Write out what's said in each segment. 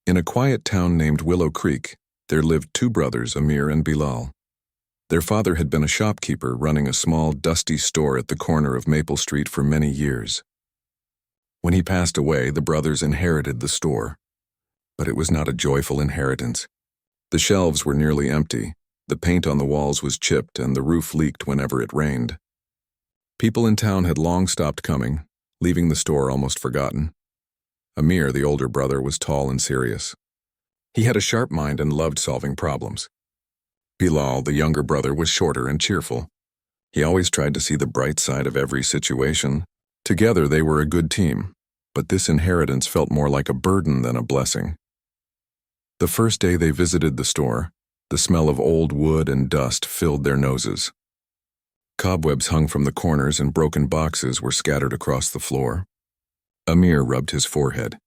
In a quiet town named Willow Creek, there lived two brothers, Amir and Bilal. Their father had been a shopkeeper running a small, dusty store at the corner of Maple Street for many years. When he passed away, the brothers inherited the store. But it was not a joyful inheritance. The shelves were nearly empty, the paint on the walls was chipped, and the roof leaked whenever it rained. People in town had long stopped coming, leaving the store almost forgotten. Amir, the older brother, was tall and serious. He had a sharp mind and loved solving problems. Bilal, the younger brother, was shorter and cheerful. He always tried to see the bright side of every situation. Together they were a good team, but this inheritance felt more like a burden than a blessing. The first day they visited the store, the smell of old wood and dust filled their noses. Cobwebs hung from the corners and broken boxes were scattered across the floor. Amir rubbed his forehead.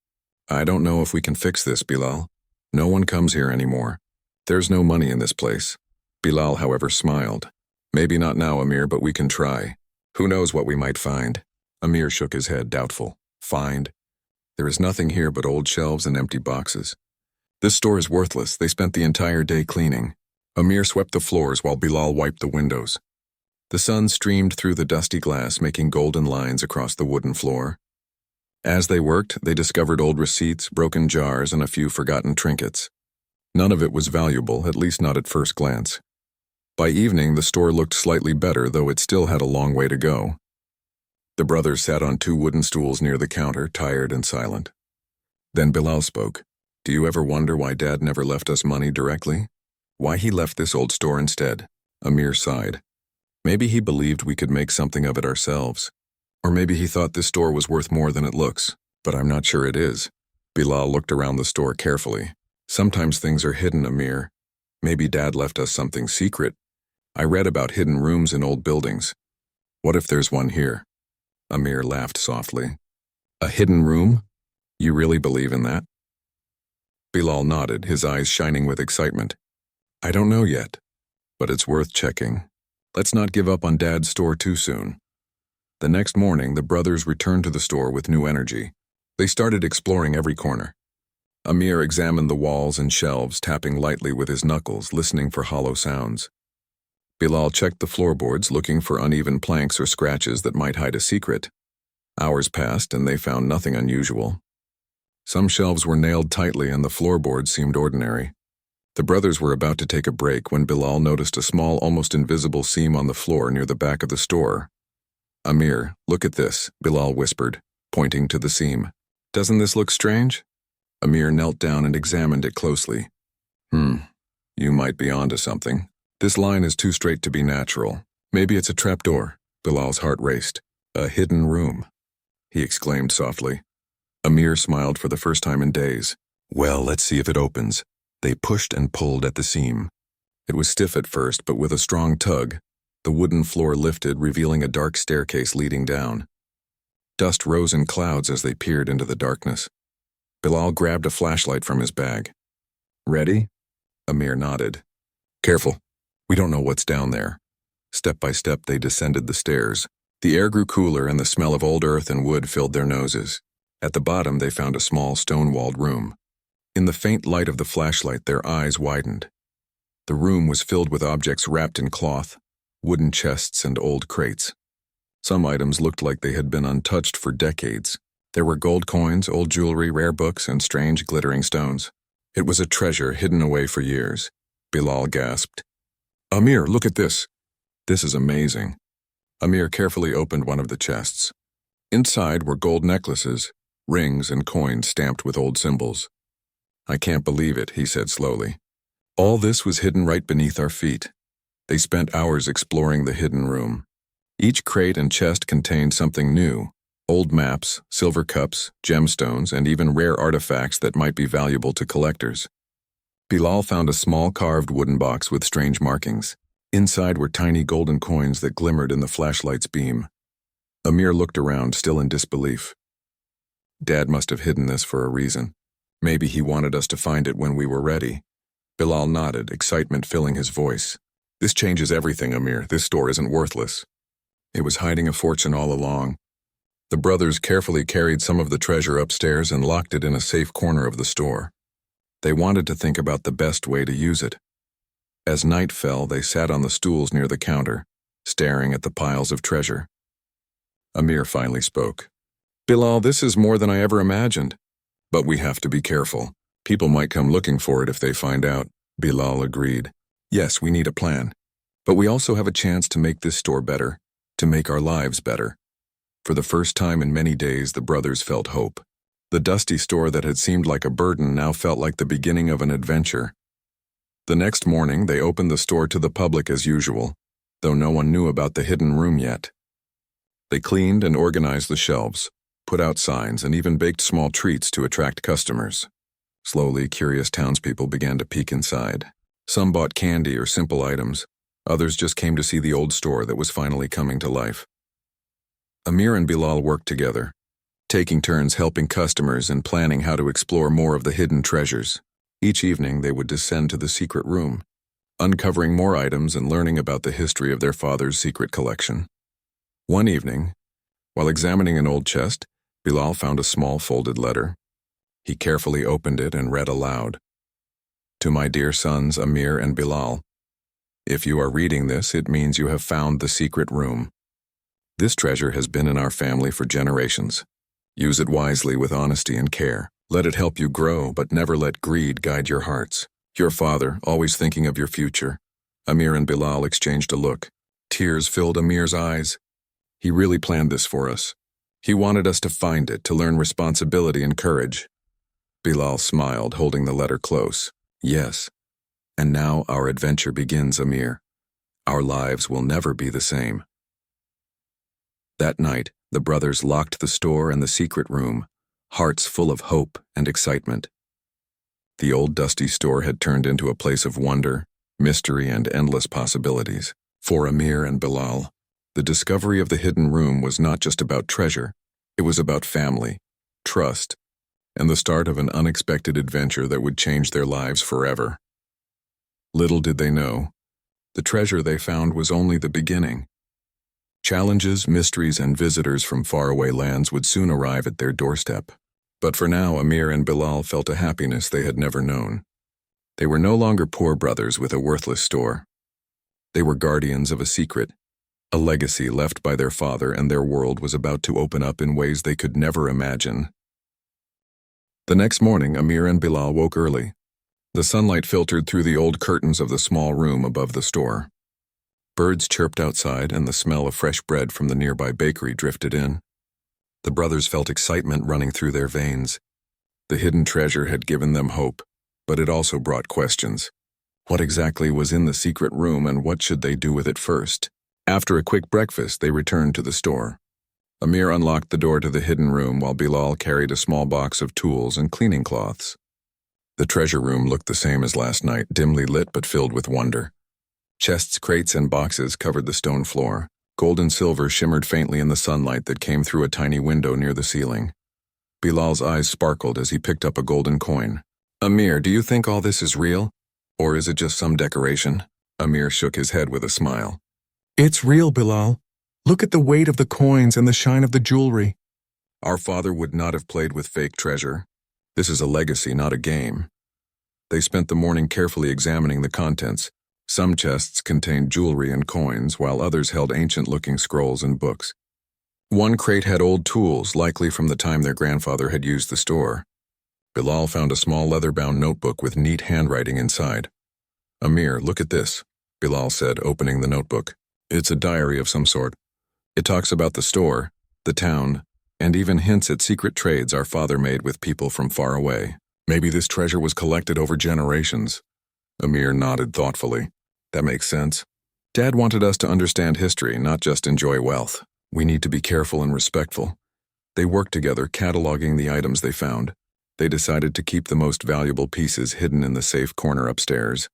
"I don't know if we can fix this, Bilal. No one comes here anymore. There's no money in this place." Bilal, however, smiled. "Maybe not now, Amir, but we can try. Who knows what we might find?" Amir shook his head, doubtful. "Find? There is nothing here but old shelves and empty boxes. This store is worthless. They spent the entire day cleaning." Amir swept the floors while Bilal wiped the windows. The sun streamed through the dusty glass, making golden lines across the wooden floor. As they worked, they discovered old receipts, broken jars, and a few forgotten trinkets. None of it was valuable, at least not at first glance. By evening, the store looked slightly better, though it still had a long way to go. The brothers sat on two wooden stools near the counter, tired and silent. Then Bilal spoke. "Do you ever wonder why Dad never left us money directly? Why he left this old store instead?" Amir sighed. "Maybe he believed we could make something of it ourselves. Or maybe he thought this store was worth more than it looks, but I'm not sure it is." Bilal looked around the store carefully. "Sometimes things are hidden, Amir. Maybe Dad left us something secret. I read about hidden rooms in old buildings. What if there's one here?" Amir laughed softly. "A hidden room? You really believe in that?" Bilal nodded, his eyes shining with excitement. "I don't know yet, but it's worth checking. Let's not give up on Dad's store too soon." The next morning, the brothers returned to the store with new energy. They started exploring every corner. Amir examined the walls and shelves, tapping lightly with his knuckles, listening for hollow sounds. Bilal checked the floorboards, looking for uneven planks or scratches that might hide a secret. Hours passed, and they found nothing unusual. Some shelves were nailed tightly, and the floorboards seemed ordinary. The brothers were about to take a break when Bilal noticed a small, almost invisible seam on the floor near the back of the store. "Amir, look at this," Bilal whispered, pointing to the seam. "Doesn't this look strange?" Amir knelt down and examined it closely. You might be onto something. This line is too straight to be natural. Maybe it's a trapdoor." Bilal's heart raced. "A hidden room," he exclaimed softly. Amir smiled for the first time in days. "Well, let's see if it opens." They pushed and pulled at the seam. It was stiff at first, but with a strong tug, the wooden floor lifted, revealing a dark staircase leading down. Dust rose in clouds as they peered into the darkness. Bilal grabbed a flashlight from his bag. "Ready?" Amir nodded. "Careful. We don't know what's down there." Step by step, they descended the stairs. The air grew cooler, and the smell of old earth and wood filled their noses. At the bottom, they found a small, stone-walled room. In the faint light of the flashlight, their eyes widened. The room was filled with objects wrapped in cloth, wooden chests and old crates. Some items looked like they had been untouched for decades. There were gold coins, old jewelry, rare books, and strange glittering stones. It was a treasure hidden away for years. Bilal gasped. "Amir, look at this. This is amazing." Amir carefully opened one of the chests. Inside were gold necklaces, rings, and coins stamped with old symbols. "I can't believe it," he said slowly. "All this was hidden right beneath our feet." They spent hours exploring the hidden room. Each crate and chest contained something new: old maps, silver cups, gemstones, and even rare artifacts that might be valuable to collectors. Bilal found a small carved wooden box with strange markings. Inside were tiny golden coins that glimmered in the flashlight's beam. Amir looked around, still in disbelief. Dad must have hidden this for a reason. Maybe he wanted us to find it when we were ready. Bilal nodded, excitement filling his voice. "This changes everything, Amir. This store isn't worthless." It was hiding a fortune all along. The brothers carefully carried some of the treasure upstairs and locked it in a safe corner of the store. They wanted to think about the best way to use it. As night fell, they sat on the stools near the counter, staring at the piles of treasure. Amir finally spoke. "Bilal, this is more than I ever imagined. But we have to be careful. People might come looking for it if they find out." Bilal agreed. "Yes, we need a plan. But we also have a chance to make this store better, to make our lives better." For the first time in many days, the brothers felt hope. The dusty store that had seemed like a burden now felt like the beginning of an adventure. The next morning, they opened the store to the public as usual, though no one knew about the hidden room yet. They cleaned and organized the shelves, put out signs, and even baked small treats to attract customers. Slowly, curious townspeople began to peek inside. Some bought candy or simple items. Others just came to see the old store that was finally coming to life. Amir and Bilal worked together, taking turns helping customers and planning how to explore more of the hidden treasures. Each evening, they would descend to the secret room, uncovering more items and learning about the history of their father's secret collection. One evening, while examining an old chest, Bilal found a small folded letter. He carefully opened it and read aloud. "To my dear sons Amir and Bilal, if you are reading this, it means you have found the secret room. This treasure has been in our family for generations. Use it wisely with honesty and care. Let it help you grow, but never let greed guide your hearts. Your father, always thinking of your future." Amir and Bilal exchanged a look. Tears filled Amir's eyes. He really planned this for us. He wanted us to find it, to learn responsibility and courage. Bilal smiled, holding the letter close. "Yes. And now our adventure begins, Amir. Our lives will never be the same." That night, the brothers locked the store and the secret room, hearts full of hope and excitement. The old dusty store had turned into a place of wonder, mystery, and endless possibilities. For Amir and Bilal, the discovery of the hidden room was not just about treasure, it was about family, trust, and the start of an unexpected adventure that would change their lives forever. Little did they know, the treasure they found was only the beginning. Challenges, mysteries, and visitors from faraway lands would soon arrive at their doorstep. But for now, Amir and Bilal felt a happiness they had never known. They were no longer poor brothers with a worthless store. They were guardians of a secret, a legacy left by their father, and their world was about to open up in ways they could never imagine. The next morning, Amir and Bilal woke early. The sunlight filtered through the old curtains of the small room above the store. Birds chirped outside, and the smell of fresh bread from the nearby bakery drifted in. The brothers felt excitement running through their veins. The hidden treasure had given them hope, but it also brought questions. What exactly was in the secret room, and what should they do with it first? After a quick breakfast, they returned to the store. Amir unlocked the door to the hidden room while Bilal carried a small box of tools and cleaning cloths. The treasure room looked the same as last night, dimly lit but filled with wonder. Chests, crates, and boxes covered the stone floor. Gold and silver shimmered faintly in the sunlight that came through a tiny window near the ceiling. Bilal's eyes sparkled as he picked up a golden coin. "Amir, do you think all this is real? Or is it just some decoration?" Amir shook his head with a smile. "It's real, Bilal. Look at the weight of the coins and the shine of the jewelry." Our father would not have played with fake treasure. This is a legacy, not a game. They spent the morning carefully examining the contents. Some chests contained jewelry and coins, while others held ancient-looking scrolls and books. One crate had old tools, likely from the time their grandfather had used the store. Bilal found a small leather-bound notebook with neat handwriting inside. "Amir, look at this," Bilal said, opening the notebook. "It's a diary of some sort. It talks about the store, the town, and even hints at secret trades our father made with people from far away. Maybe this treasure was collected over generations." Amir nodded thoughtfully. "That makes sense. Dad wanted us to understand history, not just enjoy wealth. We need to be careful and respectful." They worked together, cataloging the items they found. They decided to keep the most valuable pieces hidden in the safe corner upstairs,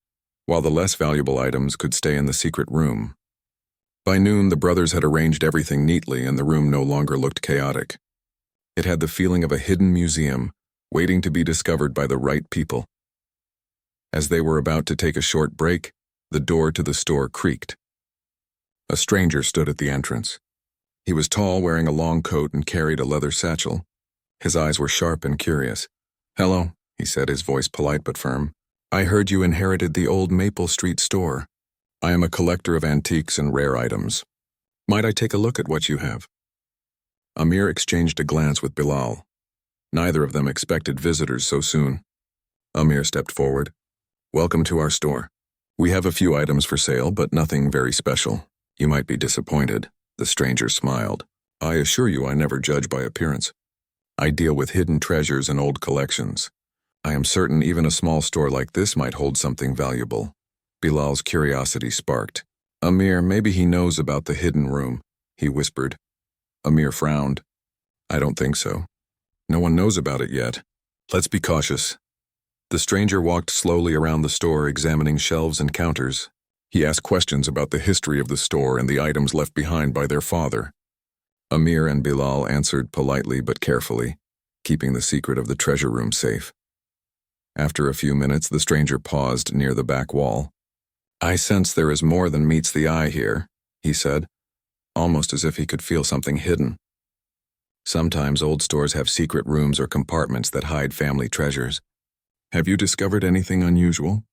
while the less valuable items could stay in the secret room. By noon, the brothers had arranged everything neatly, and the room no longer looked chaotic. It had the feeling of a hidden museum, waiting to be discovered by the right people. As they were about to take a short break, the door to the store creaked. A stranger stood at the entrance. He was tall, wearing a long coat, and carried a leather satchel. His eyes were sharp and curious. "Hello," he said, his voice polite but firm. "I heard you inherited the old Maple Street store. I am a collector of antiques and rare items. Might I take a look at what you have?" Amir exchanged a glance with Bilal. Neither of them expected visitors so soon. Amir stepped forward. "Welcome to our store. We have a few items for sale, but nothing very special. You might be disappointed." The stranger smiled. "I assure you I never judge by appearance. I deal with hidden treasures and old collections. I am certain even a small store like this might hold something valuable." Bilal's curiosity sparked. "Amir, maybe he knows about the hidden room," he whispered. Amir frowned. "I don't think so. No one knows about it yet. Let's be cautious." The stranger walked slowly around the store, examining shelves and counters. He asked questions about the history of the store and the items left behind by their father. Amir and Bilal answered politely but carefully, keeping the secret of the treasure room safe. After a few minutes, the stranger paused near the back wall. "I sense there is more than meets the eye here," he said, almost as if he could feel something hidden. Sometimes old stores have secret rooms or compartments that hide family treasures. "Have you discovered anything unusual?"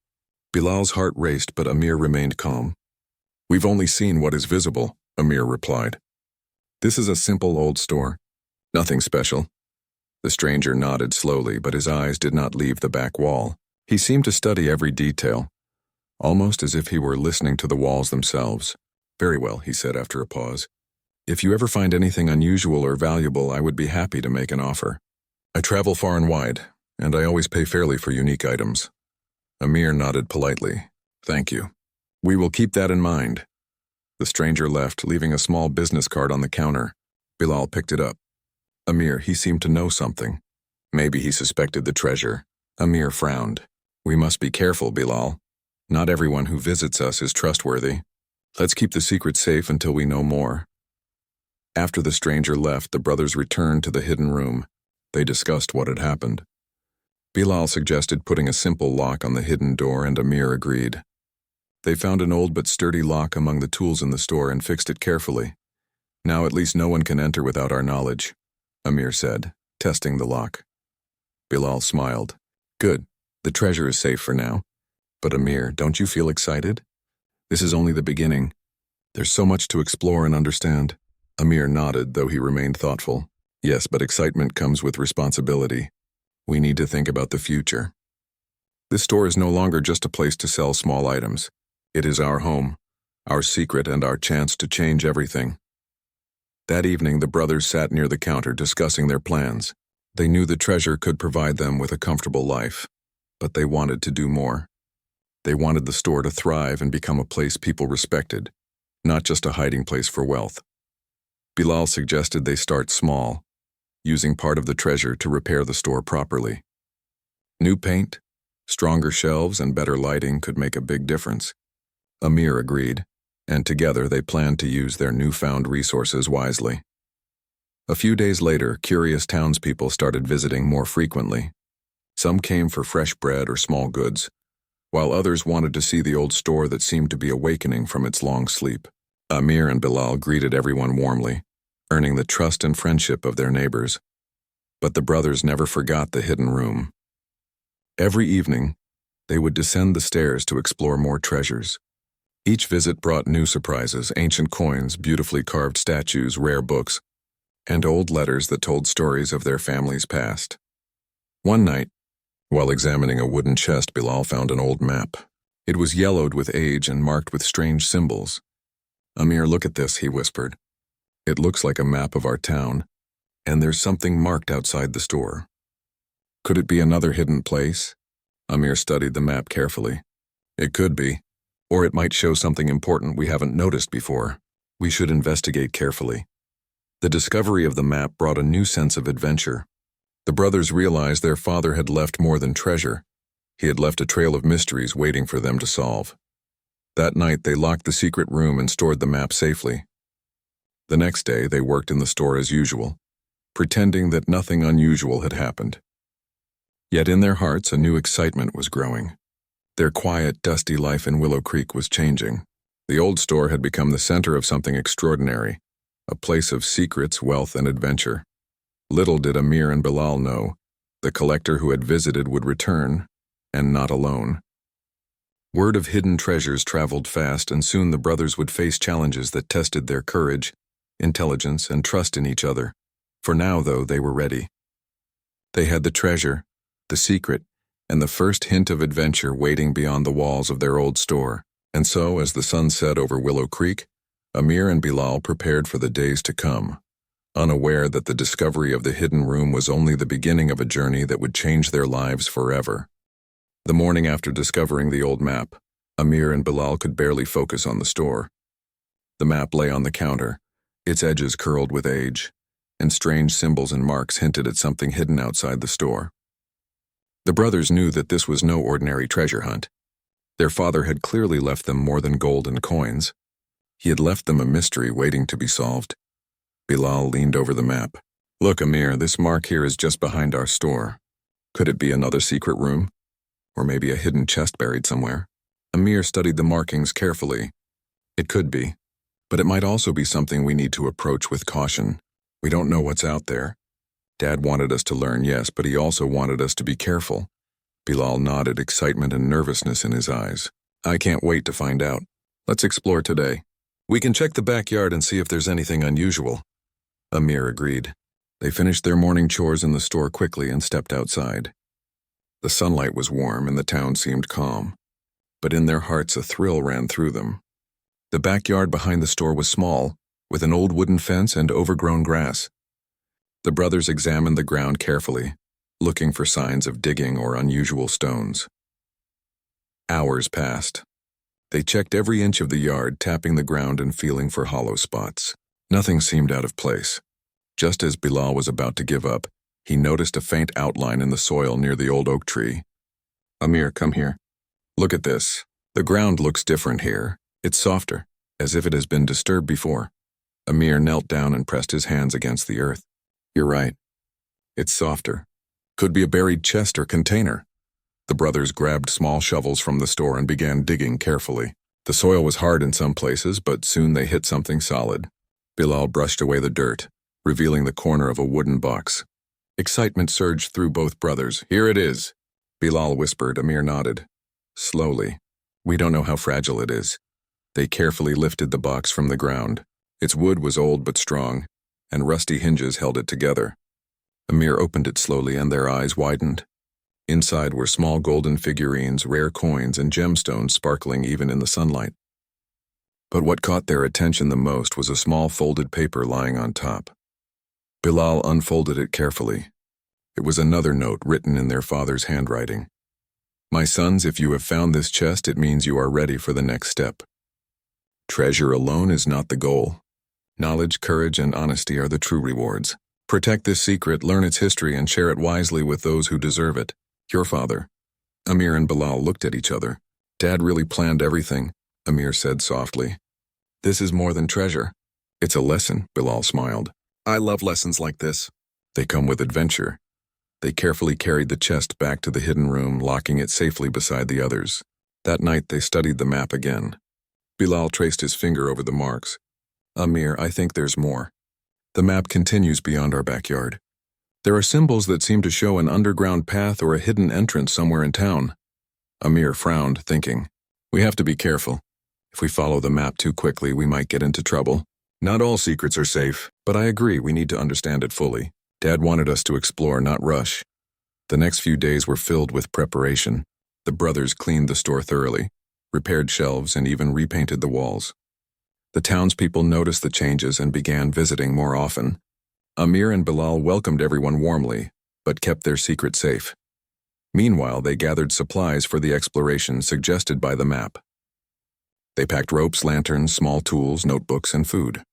Bilal's heart raced, but Amir remained calm. "We've only seen what is visible," Amir replied. "This is a simple old store. Nothing special." The stranger nodded slowly, but his eyes did not leave the back wall. He seemed to study every detail, almost as if he were listening to the walls themselves. "Very well," he said after a pause. "If you ever find anything unusual or valuable, I would be happy to make an offer. I travel far and wide, and I always pay fairly for unique items." Amir nodded politely. "Thank you. We will keep that in mind." The stranger left, leaving a small business card on the counter. Bilal picked it up. Amir, he seemed to know something. Maybe he suspected the treasure. Amir frowned. "We must be careful, Bilal. Not everyone who visits us is trustworthy. Let's keep the secret safe until we know more." After the stranger left, the brothers returned to the hidden room. They discussed what had happened. Bilal suggested putting a simple lock on the hidden door, and Amir agreed. They found an old but sturdy lock among the tools in the store and fixed it carefully. "Now at least no one can enter without our knowledge," Amir said, testing the lock. Bilal smiled. "Good. The treasure is safe for now. But Amir, don't you feel excited? This is only the beginning. There's so much to explore and understand." Amir nodded, though he remained thoughtful. "Yes, but excitement comes with responsibility. We need to think about the future. This store is no longer just a place to sell small items. It is our home, our secret, and our chance to change everything." That evening, the brothers sat near the counter discussing their plans. They knew the treasure could provide them with a comfortable life, but they wanted to do more. They wanted the store to thrive and become a place people respected, not just a hiding place for wealth. Bilal suggested they start small, using part of the treasure to repair the store properly. New paint, stronger shelves, and better lighting could make a big difference. Amir agreed, and together they planned to use their newfound resources wisely. A few days later, curious townspeople started visiting more frequently. Some came for fresh bread or small goods, while others wanted to see the old store that seemed to be awakening from its long sleep. Amir and Bilal greeted everyone warmly, earning the trust and friendship of their neighbors. But the brothers never forgot the hidden room. Every evening, they would descend the stairs to explore more treasures. Each visit brought new surprises: ancient coins, beautifully carved statues, rare books, and old letters that told stories of their family's past. One night, while examining a wooden chest, Bilal found an old map. It was yellowed with age and marked with strange symbols. "Amir, look at this," he whispered. "It looks like a map of our town, and there's something marked outside the store. Could it be another hidden place?" Amir studied the map carefully. "It could be, or it might show something important we haven't noticed before. We should investigate carefully." The discovery of the map brought a new sense of adventure. The brothers realized their father had left more than treasure. He had left a trail of mysteries waiting for them to solve. That night, they locked the secret room and stored the map safely. The next day, they worked in the store as usual, pretending that nothing unusual had happened. Yet in their hearts, a new excitement was growing. Their quiet, dusty life in Willow Creek was changing. The old store had become the center of something extraordinary, a place of secrets, wealth, and adventure. Little did Amir and Bilal know, The collector who had visited would return, and not alone. Word of hidden treasures traveled fast, and soon the brothers would face challenges that tested their courage, intelligence, and trust in each other. For now, though, they were ready. They had the treasure, the secret, and the first hint of adventure waiting beyond the walls of their old store. And so, as the sun set over Willow Creek, Amir and Bilal prepared for the days to come, unaware that the discovery of the hidden room was only the beginning of a journey that would change their lives forever. The morning after discovering the old map, Amir and Bilal could barely focus on the store. The map lay on the counter, its edges curled with age, and strange symbols and marks hinted at something hidden outside the store. The brothers knew that this was no ordinary treasure hunt. Their father had clearly left them more than gold and coins. He had left them a mystery waiting to be solved. Bilal leaned over the map. "Look, Amir, this mark here is just behind our store. Could it be another secret room? Or maybe a hidden chest buried somewhere?" Amir studied the markings carefully. "It could be, but it might also be something we need to approach with caution. We don't know what's out there. Dad wanted us to learn, yes, but he also wanted us to be careful." Bilal nodded, excitement and nervousness in his eyes. "I can't wait to find out. Let's explore today. We can check the backyard and see if there's anything unusual." Amir agreed. They finished their morning chores in the store quickly and stepped outside. The sunlight was warm and the town seemed calm, but in their hearts a thrill ran through them. The backyard behind the store was small, with an old wooden fence and overgrown grass. The brothers examined the ground carefully, looking for signs of digging or unusual stones. Hours passed. They checked every inch of the yard, tapping the ground and feeling for hollow spots. Nothing seemed out of place. Just as Bilal was about to give up, he noticed a faint outline in the soil near the old oak tree. "Amir, come here. Look at this. The ground looks different here. It's softer, as if it has been disturbed before." Amir knelt down and pressed his hands against the earth. "You're right. It's softer. Could be a buried chest or container." The brothers grabbed small shovels from the store and began digging carefully. The soil was hard in some places, but soon they hit something solid. Bilal brushed away the dirt, revealing the corner of a wooden box. Excitement surged through both brothers. "Here it is," Bilal whispered. Amir nodded. Slowly. "We don't know how fragile it is." They carefully lifted the box from the ground. Its wood was old but strong, and rusty hinges held it together. Amir opened it slowly and their eyes widened. Inside were small golden figurines, rare coins, and gemstones sparkling even in the sunlight. But what caught their attention the most was a small folded paper lying on top. Bilal unfolded it carefully. It was another note written in their father's handwriting. "My sons, if you have found this chest, it means you are ready for the next step. Treasure alone is not the goal. Knowledge, courage, and honesty are the true rewards. Protect this secret, learn its history, and share it wisely with those who deserve it. Your father." Amir and Bilal looked at each other. "Dad really planned everything," Amir said softly. "This is more than treasure. It's a lesson," Bilal smiled. "I love lessons like this. They come with adventure." They carefully carried the chest back to the hidden room, locking it safely beside the others. That night they studied the map again. Bilal traced his finger over the marks. "Amir, I think there's more. The map continues beyond our backyard. There are symbols that seem to show an underground path or a hidden entrance somewhere in town." Amir frowned, thinking, "We have to be careful. If we follow the map too quickly, we might get into trouble. Not all secrets are safe, but I agree we need to understand it fully. Dad wanted us to explore, not rush." The next few days were filled with preparation. The brothers cleaned the store thoroughly, repaired shelves, and even repainted the walls. The townspeople noticed the changes and began visiting more often. Amir and Bilal welcomed everyone warmly, but kept their secret safe. Meanwhile, they gathered supplies for the exploration suggested by the map. They packed ropes, lanterns, small tools, notebooks, and food.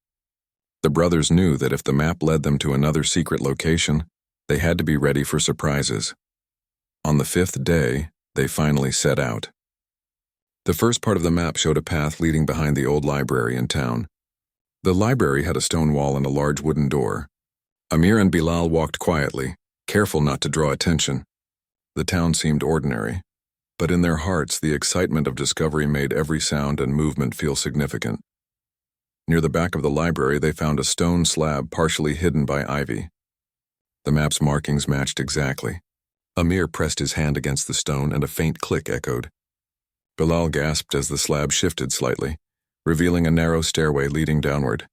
The brothers knew that if the map led them to another secret location, they had to be ready for surprises. On the 5th day, they finally set out. The first part of the map showed a path leading behind the old library in town. The library had a stone wall and a large wooden door. Amir and Bilal walked quietly, careful not to draw attention. The town seemed ordinary, but in their hearts the excitement of discovery made every sound and movement feel significant. Near the back of the library they found a stone slab partially hidden by ivy. The map's markings matched exactly. Amir pressed his hand against the stone and a faint click echoed. Bilal gasped as the slab shifted slightly, revealing a narrow stairway leading downward.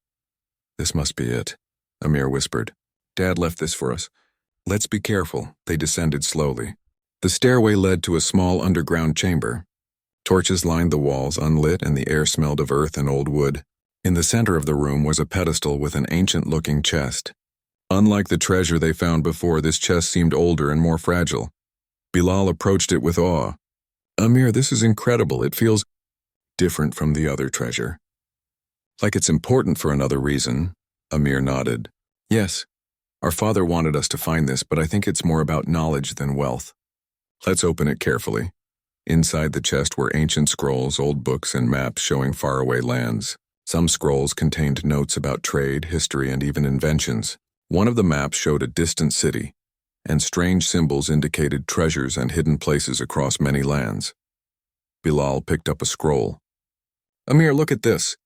"This must be it," Amir whispered. "Dad left this for us. Let's be careful." They descended slowly. The stairway led to a small underground chamber. Torches lined the walls, unlit, and the air smelled of earth and old wood. In the center of the room was a pedestal with an ancient-looking chest. Unlike the treasure they found before, this chest seemed older and more fragile. Bilal approached it with awe. "Amir, this is incredible. It feels different from the other treasure." "Like it's important for another reason," Amir nodded. "Yes, our father wanted us to find this, but I think it's more about knowledge than wealth." "Let's open it carefully." Inside the chest were ancient scrolls, old books, and maps showing faraway lands. Some scrolls contained notes about trade, history, and even inventions. One of the maps showed a distant city, and strange symbols indicated treasures and hidden places across many lands. Bilal picked up a scroll. "Amir, look at this.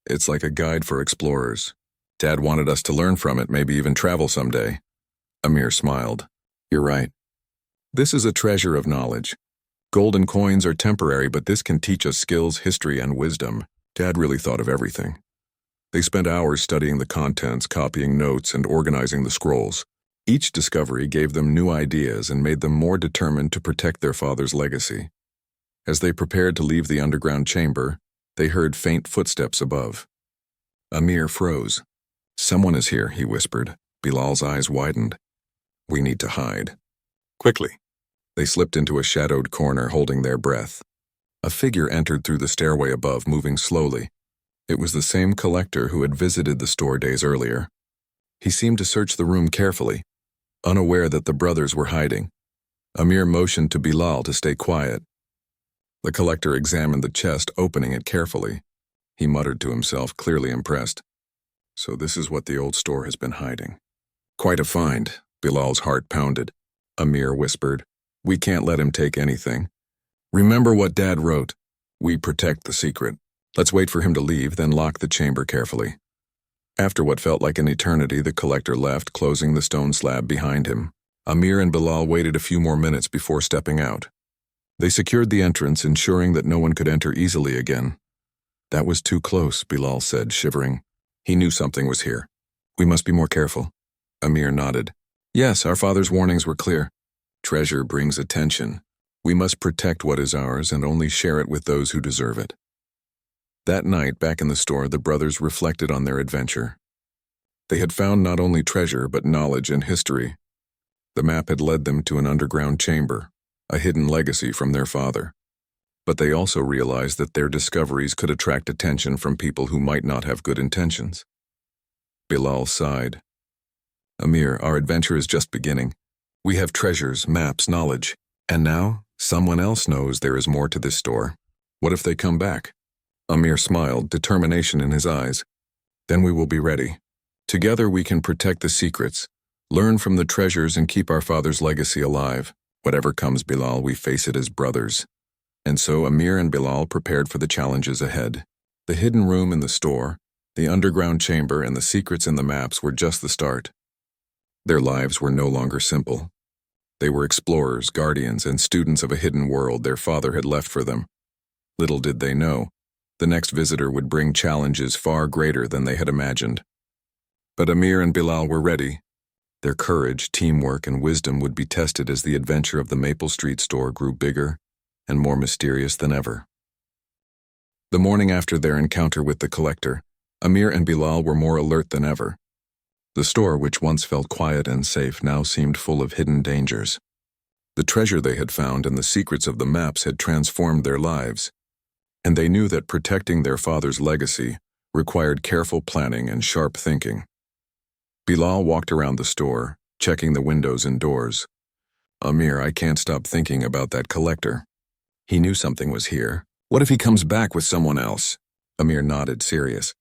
It's like a guide for explorers. Dad wanted us to learn from it, maybe even travel someday." Amir smiled. "You're right. This is a treasure of knowledge. Gold and coins are temporary, but this can teach us skills, history, and wisdom." Dad really thought of everything. They spent hours studying the contents, copying notes, and organizing the scrolls. Each discovery gave them new ideas and made them more determined to protect their father's legacy. As they prepared to leave the underground chamber, they heard faint footsteps above. Amir froze. "Someone is here," he whispered. Bilal's eyes widened. "We need to hide." Quickly. They slipped into a shadowed corner, holding their breath. A figure entered through the stairway above, moving slowly. It was the same collector who had visited the store days earlier. He seemed to search the room carefully, unaware that the brothers were hiding. Amir motioned to Bilal to stay quiet. The collector examined the chest, opening it carefully. He muttered to himself, clearly impressed. "So this is what the old store has been hiding." "Quite a find." Bilal's heart pounded. Amir whispered, "We can't let him take anything. Remember what Dad wrote. We protect the secret. Let's wait for him to leave, then lock the chamber carefully." After what felt like an eternity, the collector left, closing the stone slab behind him. Amir and Bilal waited a few more minutes before stepping out. They secured the entrance, ensuring that no one could enter easily again. "That was too close," Bilal said, shivering. He knew something was here. "We must be more careful." Amir nodded. "Yes, our father's warnings were clear. Treasure brings attention. We must protect what is ours and only share it with those who deserve it." That night, back in the store, the brothers reflected on their adventure. They had found not only treasure, but knowledge and history. The map had led them to an underground chamber, a hidden legacy from their father. But they also realized that their discoveries could attract attention from people who might not have good intentions. Bilal sighed. "Amir, our adventure is just beginning. We have treasures, maps, knowledge. And now, someone else knows there is more to this store. What if they come back?" Amir smiled, determination in his eyes. "Then we will be ready. Together we can protect the secrets, learn from the treasures, and keep our father's legacy alive. Whatever comes, Bilal, we face it as brothers." And so Amir and Bilal prepared for the challenges ahead. The hidden room in the store, the underground chamber, and the secrets in the maps were just the start. Their lives were no longer simple. They were explorers, guardians, and students of a hidden world their father had left for them. Little did they know, the next visitor would bring challenges far greater than they had imagined. But Amir and Bilal were ready. Their courage, teamwork, and wisdom would be tested as the adventure of the Maple Street store grew bigger and more mysterious than ever. The morning after their encounter with the collector, Amir and Bilal were more alert than ever. The store, which once felt quiet and safe, now seemed full of hidden dangers. The treasure they had found and the secrets of the maps had transformed their lives, and they knew that protecting their father's legacy required careful planning and sharp thinking. Bilal walked around the store, checking the windows and doors. "Amir, I can't stop thinking about that collector. He knew something was here. What if he comes back with someone else?" Amir nodded, serious.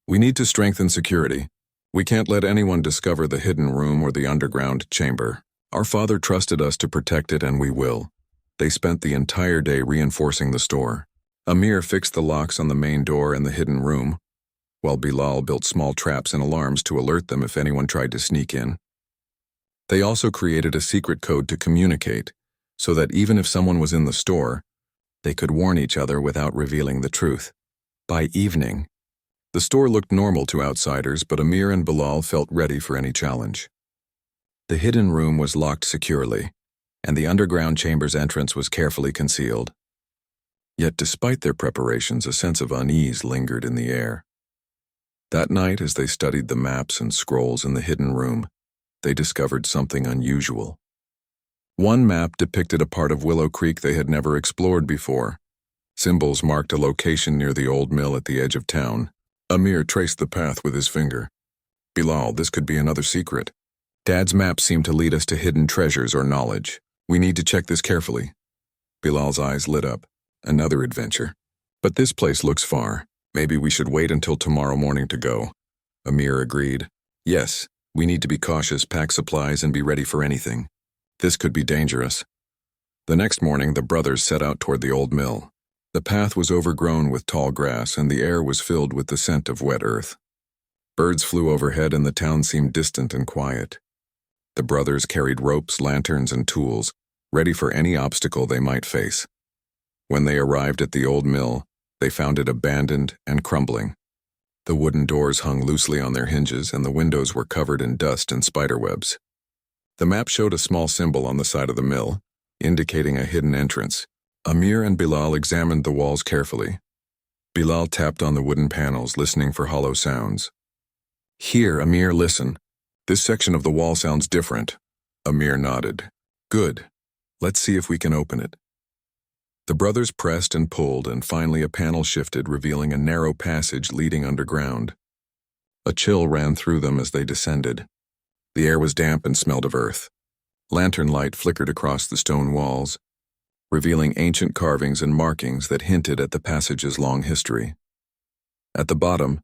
"We need to strengthen security. We can't let anyone discover the hidden room or the underground chamber. Our father trusted us to protect it, and we will." They spent the entire day reinforcing the store. Amir fixed the locks on the main door and the hidden room, while Bilal built small traps and alarms to alert them if anyone tried to sneak in. They also created a secret code to communicate, so that even if someone was in the store, they could warn each other without revealing the truth. By evening, the store looked normal to outsiders, but Amir and Bilal felt ready for any challenge. The hidden room was locked securely, and the underground chamber's entrance was carefully concealed. Yet despite their preparations, a sense of unease lingered in the air. That night, as they studied the maps and scrolls in the hidden room, they discovered something unusual. One map depicted a part of Willow Creek they had never explored before. Symbols marked a location near the old mill at the edge of town. Amir traced the path with his finger. Bilal, this could be another secret. Dad's map seemed to lead us to hidden treasures or knowledge. We need to check this carefully. Bilal's eyes lit up. Another adventure. But this place looks far. Maybe we should wait until tomorrow morning to go. Amir agreed. Yes, we need to be cautious, pack supplies, and be ready for anything. This could be dangerous. The next morning, the brothers set out toward the old mill. The path was overgrown with tall grass, and the air was filled with the scent of wet earth. Birds flew overhead, and the town seemed distant and quiet. The brothers carried ropes, lanterns, and tools, ready for any obstacle they might face. When they arrived at the old mill, they found it abandoned and crumbling. The wooden doors hung loosely on their hinges, and the windows were covered in dust and spiderwebs. The map showed a small symbol on the side of the mill, indicating a hidden entrance. Amir and Bilal examined the walls carefully. Bilal tapped on the wooden panels, listening for hollow sounds. Here, Amir, listen. This section of the wall sounds different. Amir nodded. Good. Let's see if we can open it. The brothers pressed and pulled, and finally a panel shifted, revealing a narrow passage leading underground. A chill ran through them as they descended. The air was damp and smelled of earth. Lantern light flickered across the stone walls, revealing ancient carvings and markings that hinted at the passage's long history. At the bottom,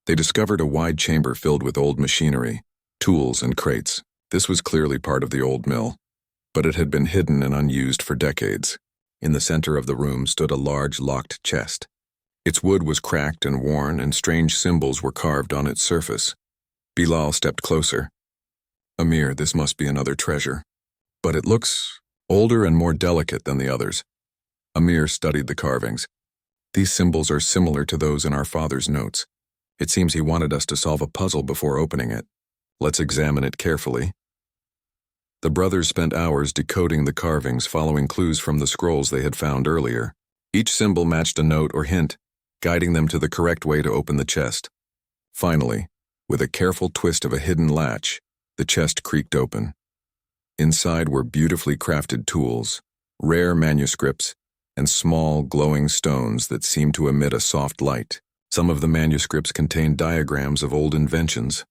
they discovered a wide chamber filled with old machinery, tools, and crates. This was clearly part of the old mill, but it had been hidden and unused for decades. In the center of the room stood a large locked chest. Its wood was cracked and worn, and strange symbols were carved on its surface. Bilal stepped closer. Amir, this must be another treasure. But it looks older and more delicate than the others. Amir studied the carvings. These symbols are similar to those in our father's notes. It seems he wanted us to solve a puzzle before opening it. Let's examine it carefully. The brothers spent hours decoding the carvings, following clues from the scrolls they had found earlier. Each symbol matched a note or hint, guiding them to the correct way to open the chest. Finally, with a careful twist of a hidden latch, the chest creaked open. Inside were beautifully crafted tools, rare manuscripts, and small, glowing stones that seemed to emit a soft light. Some of the manuscripts contained diagrams of old inventions,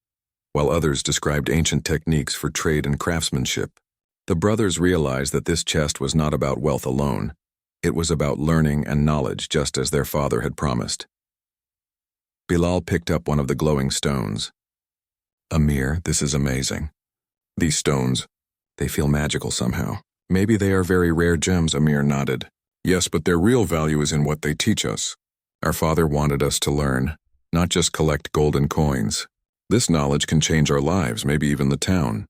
while others described ancient techniques for trade and craftsmanship. The brothers realized that this chest was not about wealth alone. It was about learning and knowledge, just as their father had promised. Bilal picked up one of the glowing stones. Amir, this is amazing. These stones, they feel magical somehow. Maybe they are very rare gems, Amir nodded. Yes, but their real value is in what they teach us. Our father wanted us to learn, not just collect golden coins. This knowledge can change our lives, maybe even the town.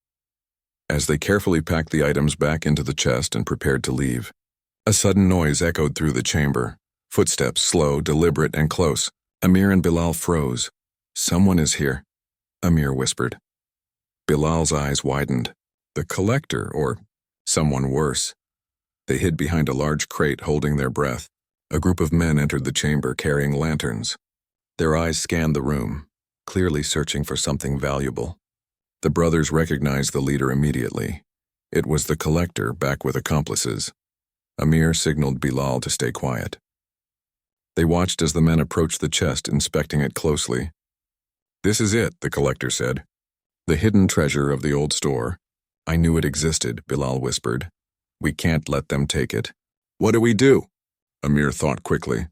As they carefully packed the items back into the chest and prepared to leave, a sudden noise echoed through the chamber. Footsteps, slow, deliberate, and close. Amir and Bilal froze. Someone is here, Amir whispered. Bilal's eyes widened. The collector, or someone worse. They hid behind a large crate, holding their breath. A group of men entered the chamber carrying lanterns. Their eyes scanned the room, clearly searching for something valuable. The brothers recognized the leader immediately. It was the collector, back with accomplices. Amir signaled Bilal to stay quiet. They watched as the men approached the chest, inspecting it closely. This is it, the collector said. The hidden treasure of the old store. I knew it existed, Bilal whispered. We can't let them take it. What do we do? Amir thought quickly.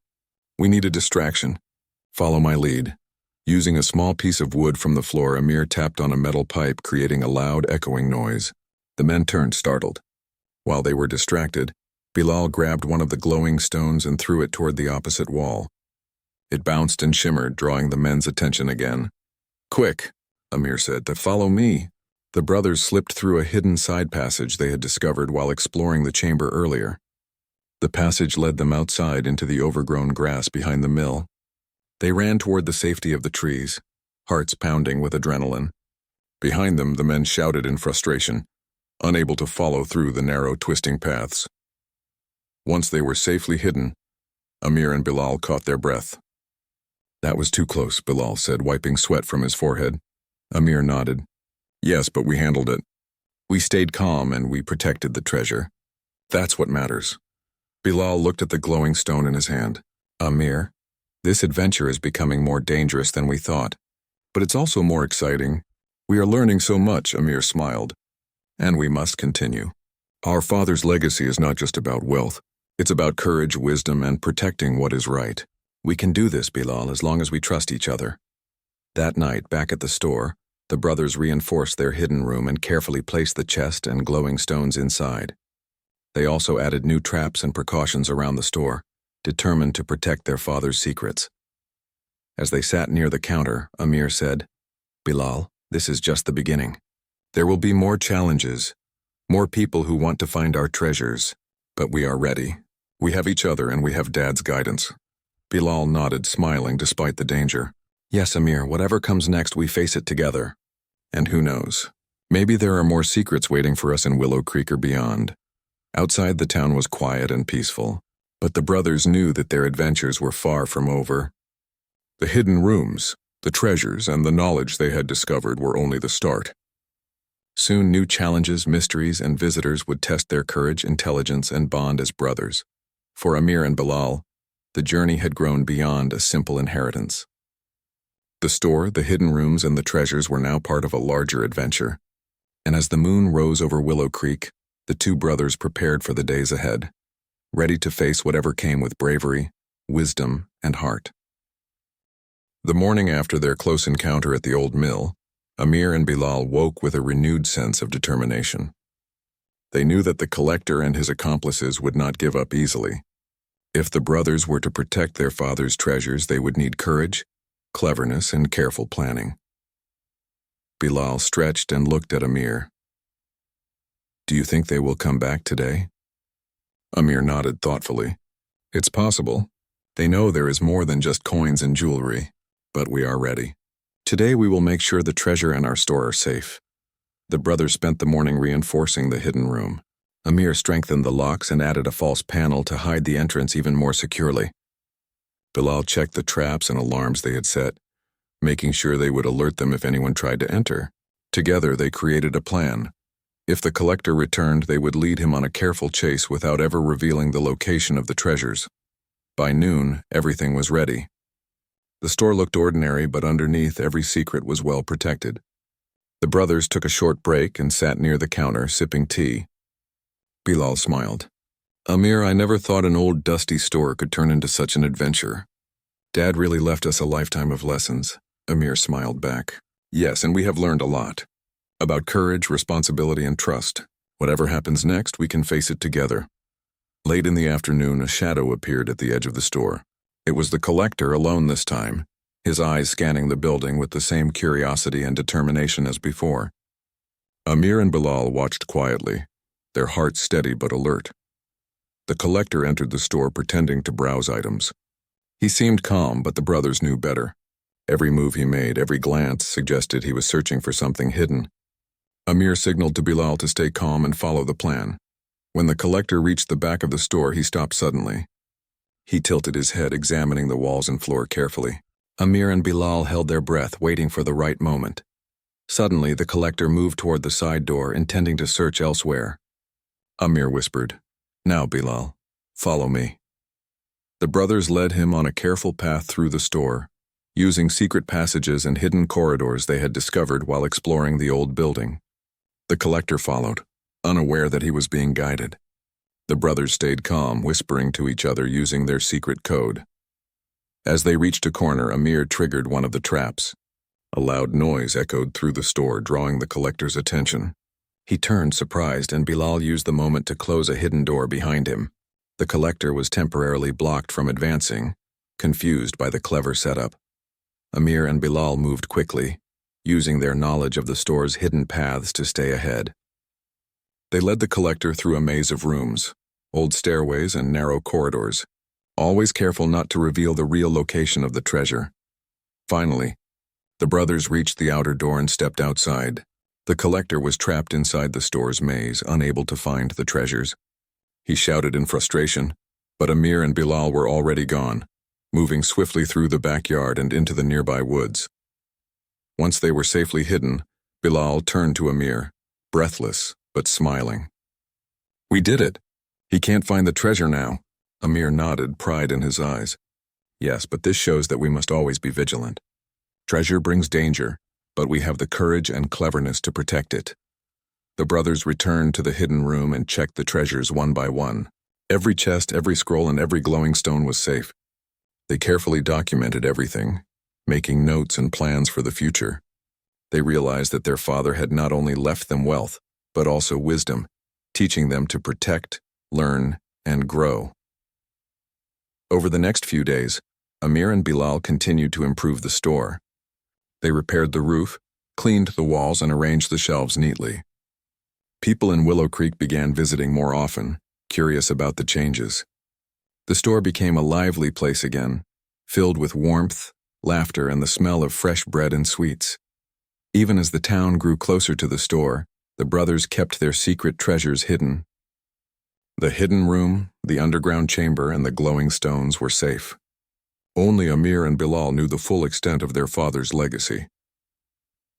We need a distraction. Follow my lead. Using a small piece of wood from the floor, Amir tapped on a metal pipe, creating a loud, echoing noise. The men turned, startled. While they were distracted, Bilal grabbed one of the glowing stones and threw it toward the opposite wall. It bounced and shimmered, drawing the men's attention again. Quick, Amir said, to follow me. The brothers slipped through a hidden side passage they had discovered while exploring the chamber earlier. The passage led them outside into the overgrown grass behind the mill. They ran toward the safety of the trees, hearts pounding with adrenaline. Behind them, the men shouted in frustration, unable to follow through the narrow, twisting paths. Once they were safely hidden, Amir and Bilal caught their breath. "That was too close," Bilal said, wiping sweat from his forehead. Amir nodded. "Yes, but we handled it. We stayed calm and we protected the treasure. That's what matters." Bilal looked at the glowing stone in his hand. "Amir, this adventure is becoming more dangerous than we thought. But it's also more exciting. We are learning so much," Amir smiled. "And we must continue. Our father's legacy is not just about wealth. It's about courage, wisdom, and protecting what is right. We can do this, Bilal, as long as we trust each other." That night, back at the store, the brothers reinforced their hidden room and carefully placed the chest and glowing stones inside. They also added new traps and precautions around the store, determined to protect their father's secrets. As they sat near the counter, Amir said, "Bilal, this is just the beginning. There will be more challenges, more people who want to find our treasures, but we are ready. We have each other and we have Dad's guidance." Bilal nodded, smiling despite the danger. "Yes, Amir, whatever comes next, we face it together. And who knows? Maybe there are more secrets waiting for us in Willow Creek or beyond." Outside, the town was quiet and peaceful, but the brothers knew that their adventures were far from over. The hidden rooms, the treasures, and the knowledge they had discovered were only the start. Soon new challenges, mysteries, and visitors would test their courage, intelligence, and bond as brothers. For Amir and Bilal, the journey had grown beyond a simple inheritance. The store, the hidden rooms, and the treasures were now part of a larger adventure. And as the moon rose over Willow Creek, the two brothers prepared for the days ahead, ready to face whatever came with bravery, wisdom, and heart. The morning after their close encounter at the old mill, Amir and Bilal woke with a renewed sense of determination. They knew that the collector and his accomplices would not give up easily. If the brothers were to protect their father's treasures, they would need courage, cleverness, and careful planning. Bilal stretched and looked at Amir. "Do you think they will come back today?" Amir nodded thoughtfully. "It's possible. They know there is more than just coins and jewelry, but we are ready. Today we will make sure the treasure and our store are safe." The brothers spent the morning reinforcing the hidden room. Amir strengthened the locks and added a false panel to hide the entrance even more securely. Bilal checked the traps and alarms they had set, making sure they would alert them if anyone tried to enter. Together they created a plan. If the collector returned, they would lead him on a careful chase without ever revealing the location of the treasures. By noon, everything was ready. The store looked ordinary, but underneath, every secret was well protected. The brothers took a short break and sat near the counter, sipping tea. Bilal smiled. "Amir, I never thought an old dusty store could turn into such an adventure. Dad really left us a lifetime of lessons." Amir smiled back. "Yes, and we have learned a lot. About courage, responsibility, and trust. Whatever happens next, we can face it together." Late in the afternoon, a shadow appeared at the edge of the store. It was the collector, alone this time, his eyes scanning the building with the same curiosity and determination as before. Amir and Bilal watched quietly, their hearts steady but alert. The collector entered the store pretending to browse items. He seemed calm, but the brothers knew better. Every move he made, every glance, suggested he was searching for something hidden. Amir signaled to Bilal to stay calm and follow the plan. When the collector reached the back of the store, he stopped suddenly. He tilted his head, examining the walls and floor carefully. Amir and Bilal held their breath, waiting for the right moment. Suddenly, the collector moved toward the side door, intending to search elsewhere. Amir whispered, "Now, Bilal, follow me." The brothers led him on a careful path through the store, using secret passages and hidden corridors they had discovered while exploring the old building. The collector followed, unaware that he was being guided. The brothers stayed calm, whispering to each other using their secret code. As they reached a corner, Amir triggered one of the traps. A loud noise echoed through the store, drawing the collector's attention. He turned, surprised, and Bilal used the moment to close a hidden door behind him. The collector was temporarily blocked from advancing, confused by the clever setup. Amir and Bilal moved quickly, using their knowledge of the store's hidden paths to stay ahead. They led the collector through a maze of rooms, old stairways and narrow corridors, always careful not to reveal the real location of the treasure. Finally, the brothers reached the outer door and stepped outside. The collector was trapped inside the store's maze, unable to find the treasures. He shouted in frustration, but Amir and Bilal were already gone, moving swiftly through the backyard and into the nearby woods. Once they were safely hidden, Bilal turned to Amir, breathless but smiling. "We did it! He can't find the treasure now." Amir nodded, pride in his eyes. "Yes, but this shows that we must always be vigilant. Treasure brings danger, but we have the courage and cleverness to protect it." The brothers returned to the hidden room and checked the treasures one by one. Every chest, every scroll, and every glowing stone was safe. They carefully documented everything, making notes and plans for the future. They realized that their father had not only left them wealth, but also wisdom, teaching them to protect, learn, and grow. Over the next few days, Amir and Bilal continued to improve the store. They repaired the roof, cleaned the walls, and arranged the shelves neatly. People in Willow Creek began visiting more often, curious about the changes. The store became a lively place again, filled with warmth, laughter, and the smell of fresh bread and sweets. Even as the town grew closer to the store, the brothers kept their secret treasures hidden. The hidden room, the underground chamber, and the glowing stones were safe. Only Amir and Bilal knew the full extent of their father's legacy.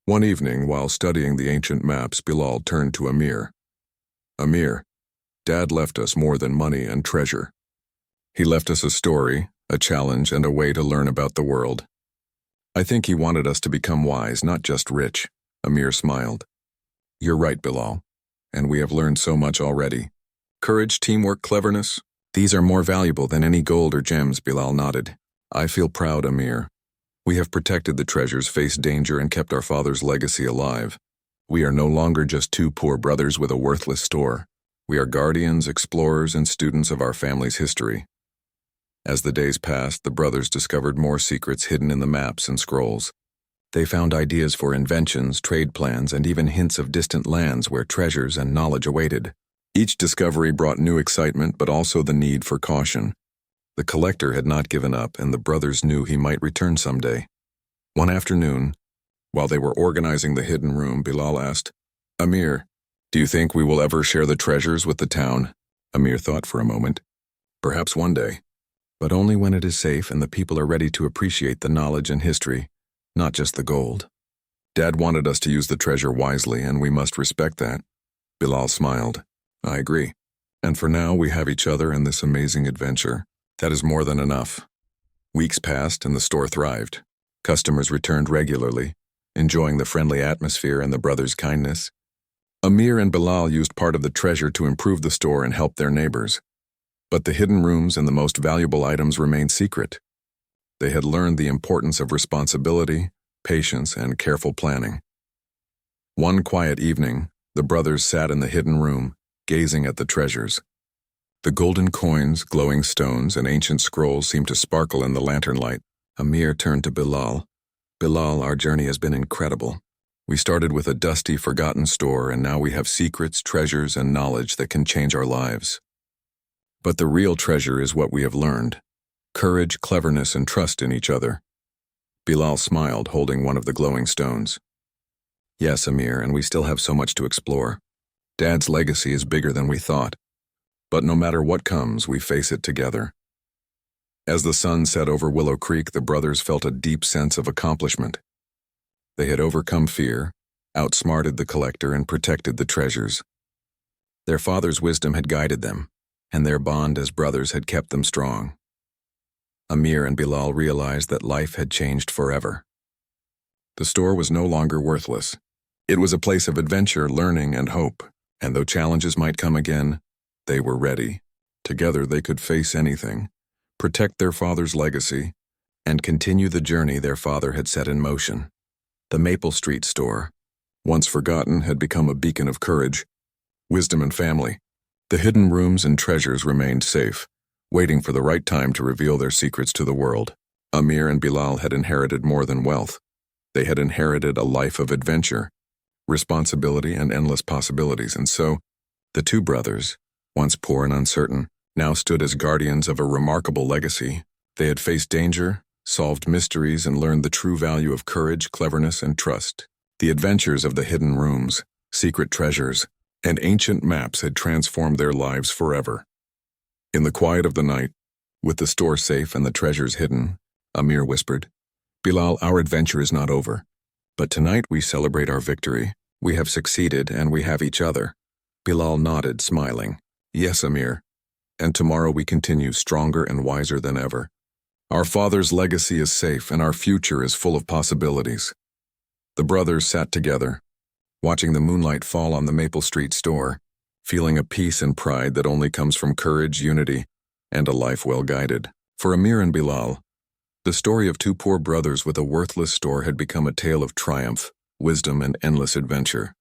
One evening, while studying the ancient maps, Bilal turned to Amir. "Amir, Dad left us more than money and treasure. He left us a story, a challenge, and a way to learn about the world. I think he wanted us to become wise, not just rich." Amir smiled. "You're right, Bilal, and we have learned so much already. Courage, teamwork, cleverness, these are more valuable than any gold or gems." Bilal nodded. "I feel proud, Amir. We have protected the treasures, faced danger, and kept our father's legacy alive. We are no longer just two poor brothers with a worthless store. We are guardians, explorers, and students of our family's history." As the days passed, the brothers discovered more secrets hidden in the maps and scrolls. They found ideas for inventions, trade plans, and even hints of distant lands where treasures and knowledge awaited. Each discovery brought new excitement, but also the need for caution. The collector had not given up, and the brothers knew he might return someday. One afternoon, while they were organizing the hidden room, Bilal asked, "Amir, do you think we will ever share the treasures with the town?" Amir thought for a moment. "Perhaps one day, but only when it is safe and the people are ready to appreciate the knowledge and history, not just the gold. Dad wanted us to use the treasure wisely, and we must respect that." Bilal smiled. "I agree. And for now, we have each other and this amazing adventure. That is more than enough." Weeks passed and the store thrived. Customers returned regularly, enjoying the friendly atmosphere and the brothers' kindness. Amir and Bilal used part of the treasure to improve the store and help their neighbors. But the hidden rooms and the most valuable items remained secret. They had learned the importance of responsibility, patience, and careful planning. One quiet evening, the brothers sat in the hidden room, gazing at the treasures. The golden coins, glowing stones, and ancient scrolls seemed to sparkle in the lantern light. Amir turned to Bilal. "Bilal, our journey has been incredible. We started with a dusty, forgotten store, and now we have secrets, treasures, and knowledge that can change our lives. But the real treasure is what we have learned: courage, cleverness, and trust in each other." Bilal smiled, holding one of the glowing stones. "Yes, Amir, and we still have so much to explore. Dad's legacy is bigger than we thought. But no matter what comes, we face it together." As the sun set over Willow Creek, the brothers felt a deep sense of accomplishment. They had overcome fear, outsmarted the collector, and protected the treasures. Their father's wisdom had guided them, and their bond as brothers had kept them strong. Amir and Bilal realized that life had changed forever. The store was no longer worthless. It was a place of adventure, learning, and hope, and though challenges might come again, they were ready. Together they could face anything, protect their father's legacy, and continue the journey their father had set in motion. The Maple Street store, once forgotten, had become a beacon of courage, wisdom, and family. The hidden rooms and treasures remained safe, waiting for the right time to reveal their secrets to the world. Amir and Bilal had inherited more than wealth. They had inherited a life of adventure, responsibility, and endless possibilities, and so, the two brothers, once poor and uncertain, now stood as guardians of a remarkable legacy. They had faced danger, solved mysteries, and learned the true value of courage, cleverness, and trust. The adventures of the hidden rooms, secret treasures, and ancient maps had transformed their lives forever. In the quiet of the night, with the store safe and the treasures hidden, Amir whispered, "Bilal, our adventure is not over. But tonight we celebrate our victory. We have succeeded and we have each other." Bilal nodded, smiling. "Yes, Amir. And tomorrow we continue stronger and wiser than ever. Our father's legacy is safe and our future is full of possibilities." The brothers sat together, watching the moonlight fall on the Maple Street store, feeling a peace and pride that only comes from courage, unity, and a life well guided. For Amir and Bilal, the story of two poor brothers with a worthless store had become a tale of triumph, wisdom, and endless adventure.